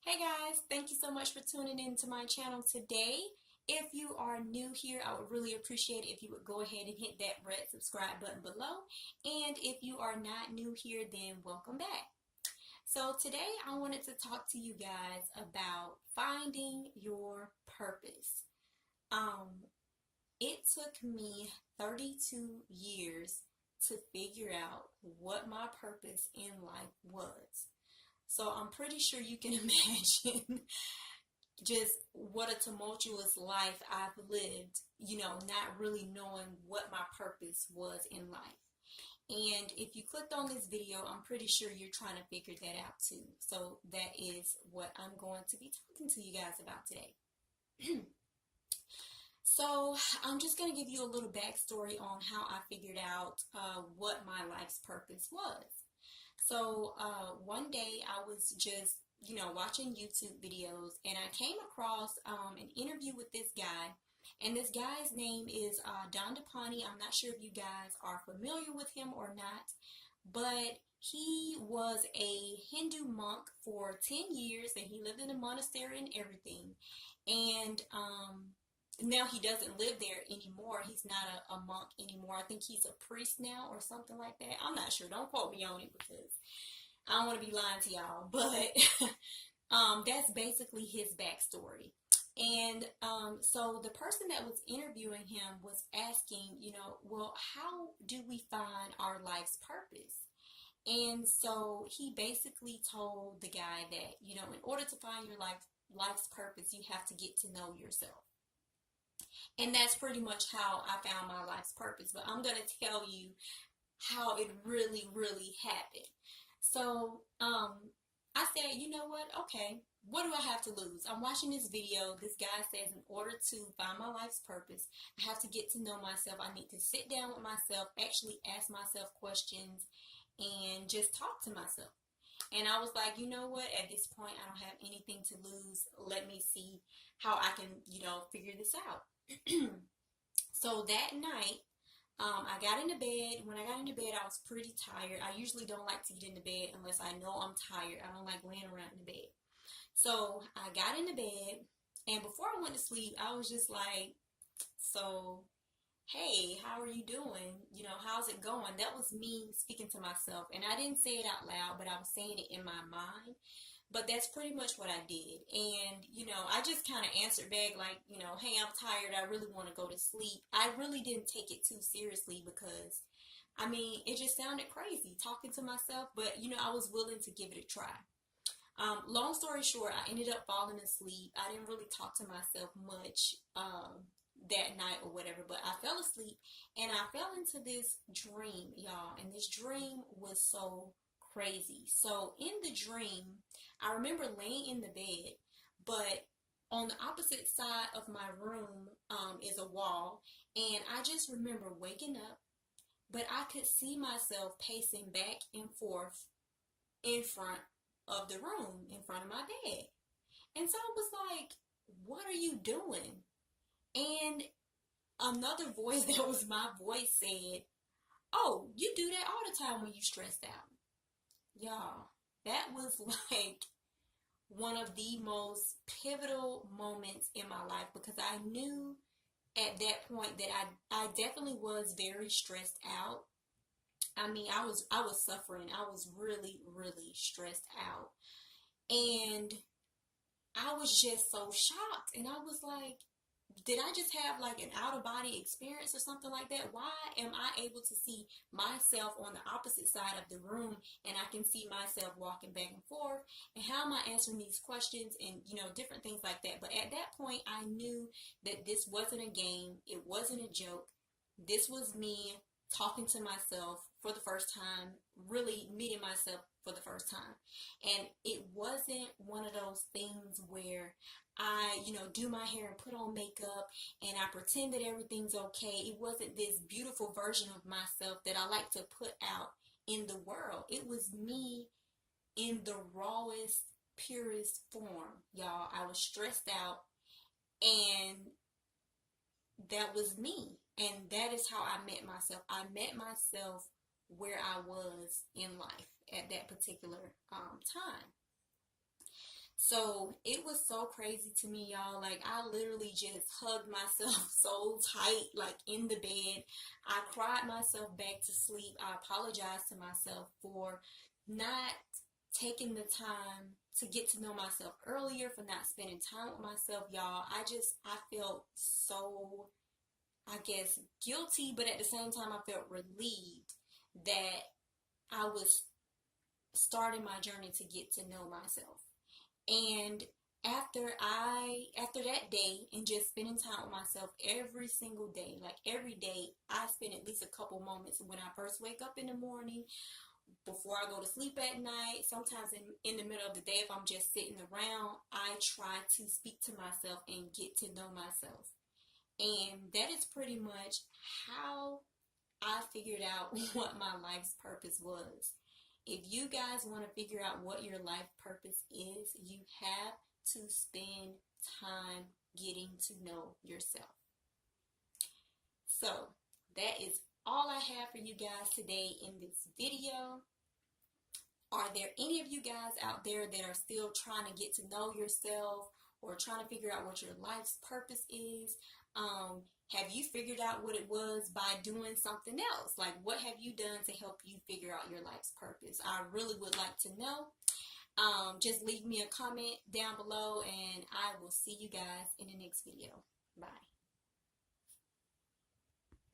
Hey guys, thank you so much for tuning in to my channel today. If you are new here, I would really appreciate it if you would go ahead and hit that red subscribe button below. And if you are not new here, then welcome back. So today I wanted to talk to you guys about finding your purpose. Um, it took me 32 years to figure out what my purpose in life was. So I'm pretty sure you can imagine just what a tumultuous life I've lived, not really knowing what my purpose was in life. And if you clicked on this video, I'm pretty sure you're trying to figure that out too. So that is what I'm going to be talking to you guys about today. So I'm just going to give you a little backstory on how I figured out what my life's purpose was. So one day I was just, watching YouTube videos, and I came across an interview with this guy. And this guy's name is Don Depani. I'm not sure if you guys are familiar with him or not, but he was a Hindu monk for 10 years, and he lived in a monastery and everything. And now he doesn't live there anymore. He's not a monk anymore. I think he's a priest now or something like that. I'm not sure. Don't quote me on it because I don't want to be lying to y'all. But that's basically his backstory. And so the person that was interviewing him was asking, well, how do we find our life's purpose? And so he basically told the guy that, in order to find your life's purpose, you have to get to know yourself. And that's pretty much how I found my life's purpose. But I'm going to tell you how it really, really happened. So I said, you know what? Okay, what do I have to lose? I'm watching this video. This guy says in order to find my life's purpose, I have to get to know myself. I need to sit down with myself, actually ask myself questions, and just talk to myself. And I was like, you know what? At this point, I don't have anything to lose. Let me see how I can, figure this out. So that night, I got into bed. When I got into bed, I was pretty tired. I usually don't like to get into bed unless I know I'm tired. I don't like laying around in the bed. So I got into bed, and before I went to sleep, I was just like, so, hey, how are you doing? How's it going? That was me speaking to myself. And I didn't say it out loud, but I was saying it in my mind. But that's pretty much what I did. And, I just kind of answered back like, hey, I'm tired. I really want to go to sleep. I really didn't take it too seriously because, it just sounded crazy talking to myself. But, I was willing to give it a try. Long story short, I ended up falling asleep. I didn't really talk to myself much that night or whatever, but I fell asleep and I fell into this dream, y'all. And this dream was so crazy. So in the dream, I remember laying in the bed, but on the opposite side of my room is a wall, and I just remember waking up, but I could see myself pacing back and forth in front of the room, in front of my bed. And so I was like, what are you doing? And another voice that was my voice said, oh, you do that all the time when you stressed out. Y'all, that was like one of the most pivotal moments in my life because I knew at that point that I definitely was very stressed out. I was suffering. I was really, really stressed out. And I was just so shocked. And I was like, did I just have like an out of body experience or something like that? Why am I able to see myself on the opposite side of the room and I can see myself walking back and forth? And how am I answering these questions and, different things like that? But at that point, I knew that this wasn't a game. It wasn't a joke. This was me talking to myself for the first time, really meeting myself for the first time. And it wasn't one of those things where I, do my hair and put on makeup and I pretend that everything's okay. It wasn't this beautiful version of myself that I like to put out in the world. It was me in the rawest, purest form, y'all. I was stressed out, and that was me. And that is how I met myself. I met myself where I was in life at that particular time. So it was so crazy to me, y'all. Like, I literally just hugged myself so tight, like in the bed. I cried myself back to sleep. I apologized to myself for not taking the time to get to know myself earlier, for not spending time with myself, y'all. I felt so, I guess, guilty, but at the same time, I felt relieved that I was starting my journey to get to know myself. And after that day and just spending time with myself every single day, like every day, I spend at least a couple moments when I first wake up in the morning, before I go to sleep at night, sometimes in the middle of the day, if I'm just sitting around, I try to speak to myself and get to know myself. And that is pretty much how I figured out what my life's purpose was. If you guys want to figure out what your life purpose is, you have to spend time getting to know yourself. So, that is all I have for you guys today in this video. Are there any of you guys out there that are still trying to get to know yourself or trying to figure out what your life's purpose is? Have you figured out what it was by doing something else? Like, what have you done to help you figure out your life's purpose? I really would like to know. Just leave me a comment down below, and I will see you guys in the next video. Bye.